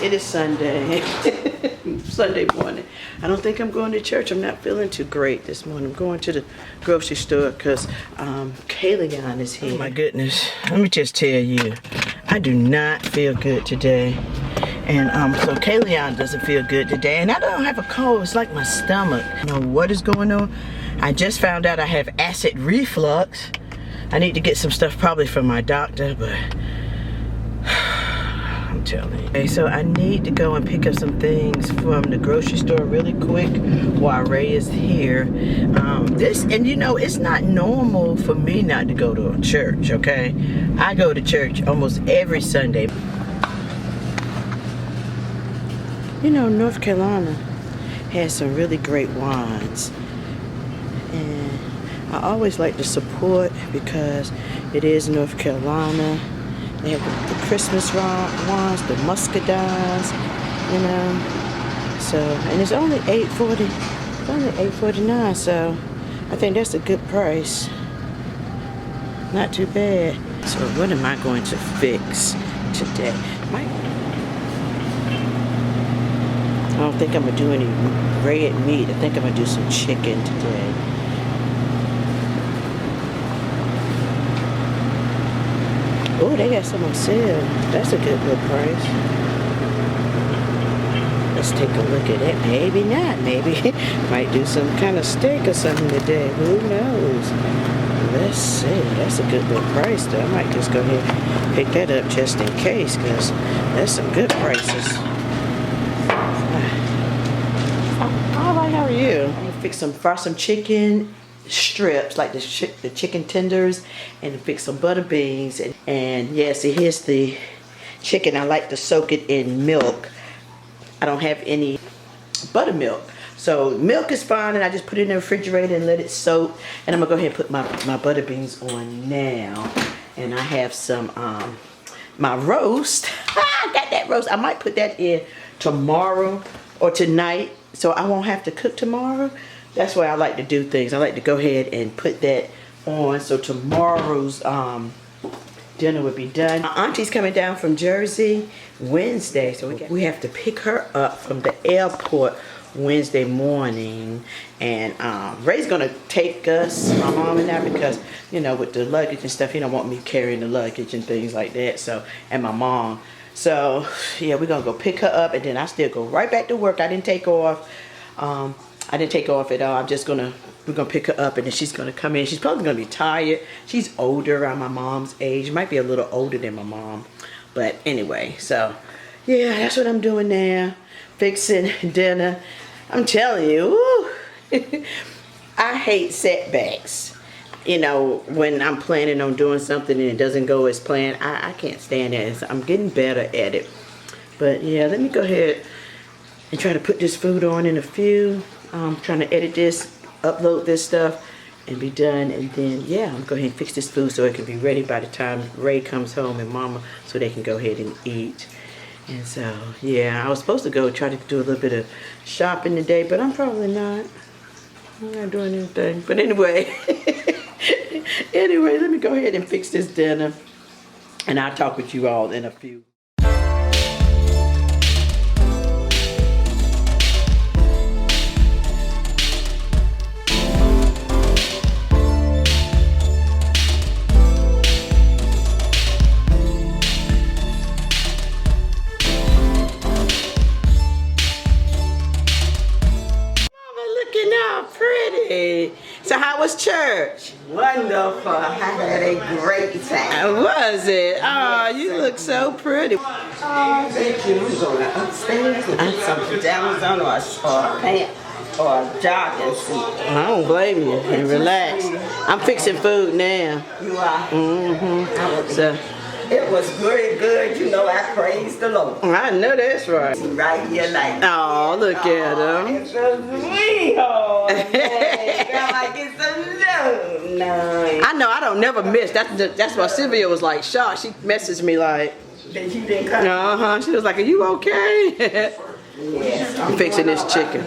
It is Sunday. Sunday morning. I don't think I'm going to church. I'm not feeling too great this morning. I'm going to the grocery store because Kayleon is here. Oh my goodness. Let me just tell you, I do not feel good today. And so Kayleon doesn't feel good today. And I don't have a cold. It's like my stomach. I don't know what is going on. I just found out I have acid reflux. I need to get some stuff probably from my doctor, but I'm telling you. Okay, so I need to go and pick up some things from the grocery store really quick while Ray is here. And you know, it's not normal for me not to go to church, okay? I go to church almost every Sunday. You know, North Carolina has some really great wines. And I always like to support because it is North Carolina. They have the Christmas wines, the muscadines, you know. So, and it's only $8.40. It's only $8.49, so I think that's a good price. Not too bad. So what am I going to fix today? I don't think I'm gonna do any red meat. I think I'm gonna do some chicken today. Oh, they got some on sale. That's a good little price. Let's take a look at it. Maybe not. Maybe might do some kind of steak or something today. Who knows? Let's see. That's a good little price though. I might just go ahead and pick that up just in case, because that's some good prices. All right, how are you? I'm gonna fix some chicken strips, like the chicken tenders, and fix some butter beans. And yeah, see, here's the chicken. I like to soak it in milk. I don't have any buttermilk, so milk is fine, and I just put it in the refrigerator and let it soak. And I'm gonna go ahead and put my butter beans on now. And I have some my roast. I got that roast. I might put that in tomorrow or tonight, so I won't have to cook tomorrow. That's why I like to do things. I like to go ahead and put that on, so tomorrow's dinner would be done. My auntie's coming down from Jersey Wednesday, so we have to pick her up from the airport Wednesday morning. And Ray's gonna take us, my mom and I, because, you know, with the luggage and stuff, he don't want me carrying the luggage and things like that. So, and my mom. So yeah, we're gonna go pick her up, and then I still go right back to work. I didn't take off. I didn't take off at all. We're gonna pick her up, and then she's gonna come in. She's probably gonna be tired. She's older, around my mom's age. Might be a little older than my mom. But anyway, so yeah, that's what I'm doing now. Fixing dinner. I'm telling you, I hate setbacks. You know, when I'm planning on doing something and it doesn't go as planned, I can't stand that. I'm getting better at it. But yeah, let me go ahead and try to put this food on in a few. I'm trying to edit this, upload this stuff, and be done. And then, yeah, I'm going to go ahead and fix this food so it can be ready by the time Ray comes home and Mama, so they can go ahead and eat. And so, yeah, I was supposed to go try to do a little bit of shopping today, but I'm probably not. I'm not doing anything. But anyway, let me go ahead and fix this dinner, and I'll talk with you all in a few. So how was church? Wonderful. I had a great time. Was it? Oh, you look so pretty. Oh, thank you. I'm going upstairs and put some pajamas on, or pants, or jogging suit. I don't blame you. And relax. I'm fixing food now. You are? Mm-hmm. So it was very good. You know, I praise the Lord. I know that's right. Right here like oh, look at him. It's a sweetheart. Girl, like it's a no. I know, I don't never miss. That's why Sylvia was like shocked. She messaged me like, that you didn't come. uh-huh. She was like, are you okay? Yes. I'm fixing this chicken.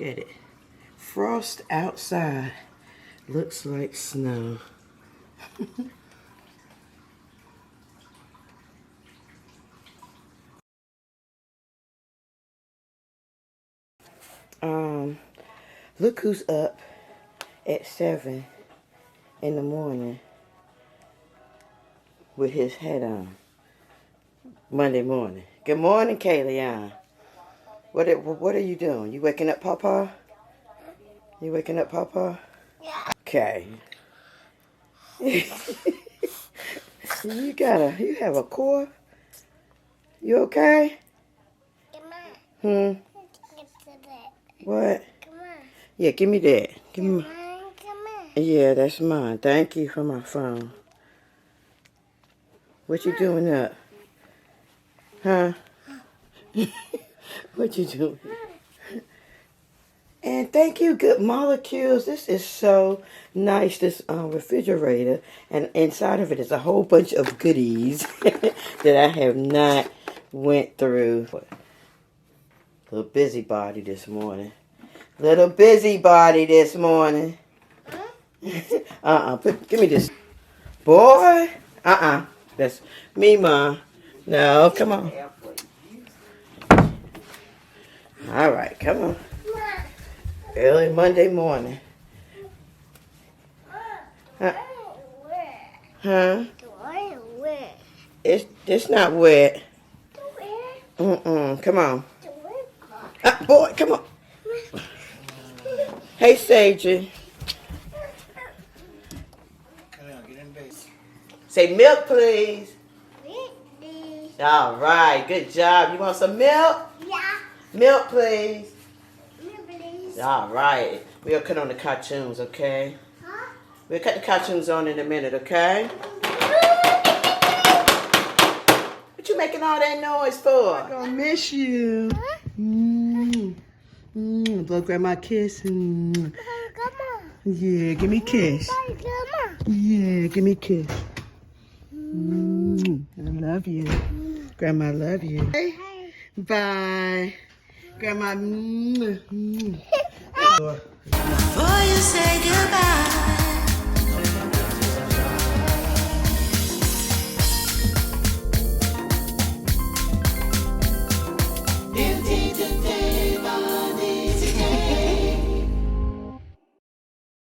at it. Frost outside. Looks like snow. Look who's up at 7 in the morning with his hat on. Monday morning. Good morning, Kayleon. What are you doing? You waking up Papa? You waking up Papa? Yeah. Okay. You have a cough? You okay? Come on. What? Come on. Yeah, give me that. Give me. Come on. Yeah, that's mine. Thank you for my phone. What you doing up? Huh? What you doing? And thank you, Good Molecules. This is so nice, this refrigerator. And inside of it is a whole bunch of goodies that I have not went through. Little busybody this morning. Little busybody this morning. Give me this. Boy. That's me, Mom. No, come on. All right, come on. Early Monday morning. Huh? It's not wet. Come on. Boy, come on. Hey, Sagey. Say milk, please. All right, good job. You want some milk? Yeah. Milk, please. Milk, please. All right. We'll cut on the cartoons, okay? Huh? We'll cut the cartoons on in a minute, okay? What you making all that noise for? I'm gonna miss you. Huh? Blow Grandma a kiss. Come on. Yeah, give me a kiss. Yeah, give me a kiss. I love you. Grandma, love you. Hey. Bye. Grandma. Before you say goodbye.